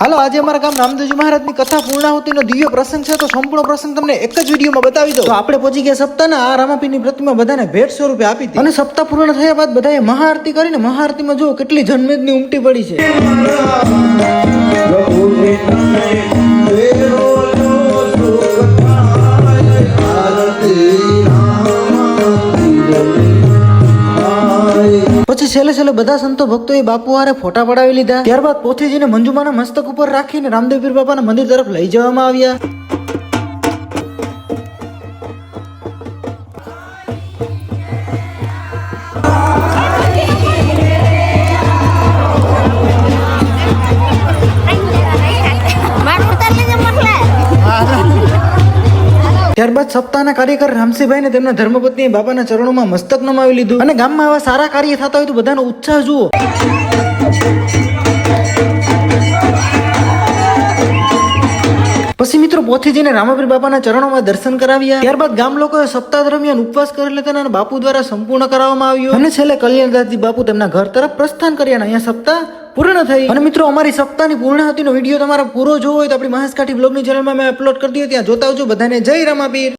હાલો, આજે અમારા ગામ રામદેવજી મહારાજની કથા પૂર્ણાહુતિનો દિવ્ય પ્રસંગ છે. તો સંપૂર્ણ પ્રસંગ તમને એક જ વિડીયોમાં બતાવી દઉં. તો આપણે પહોંચી ગયા સપ્તાહના આ રામાપીરની પ્રતિમા બધાને ભેટ સ્વરૂપે આપી હતી. અને સપ્તાહ પૂર્ણ થયા બાદ બધાએ મહાઆરતી કરીને મહાઆરતીમાં જુઓ કેટલી જનમેદની ઉમટી પડી છે. પછી છેલ્લે બધા સંતો ભક્તોએ બાપુ હારે ફોટા પડાવી લીધા. ત્યારબાદ પોથીજીને મંજુમાના મસ્તક ઉપર રાખીને રામદેવ પીર બાપાના મંદિર તરફ લઈ જવામાં આવ્યા. ત્યારબાદ સપ્તાહના કાર્યકર રામસિંહભાઈ ને તેમના ધર્મપત્નીએ બાપાના ચરણોમાં મસ્તક નમાવી લીધું. અને ગામમાં આવા સારા કાર્ય થતા હોય તો બધાનો ઉત્સાહ જુઓ. પછી મિત્રો પોથીજીને રામાપીર બાપાના ચરણોમાં દર્શન કરાવ્યા. ત્યારબાદ ગામ લોકોએ સપ્તાહ દરમિયાન ઉપવાસ કરેલા તેના બાપુ દ્વારા સંપૂર્ણ કરવામાં આવ્યું. અને છેલ્લે કલ્યાણદાસજી બાપુ તેમના ઘર તરફ પ્રસ્થાન કર્યા. અહીંયા સપ્તાહ પૂર્ણ થઈ. અને મિત્રો અમારી સપ્તાહની પૂર્ણાહુતિનો વિડીયો તમારે પૂરો જોવો હોય તો આપણી મહેશ કાઠી બ્લોગની ચેનલમાં મેં અપલોડ કરી દીધો, ત્યાં જોતા આવજો. બધાને જય રામાપીર.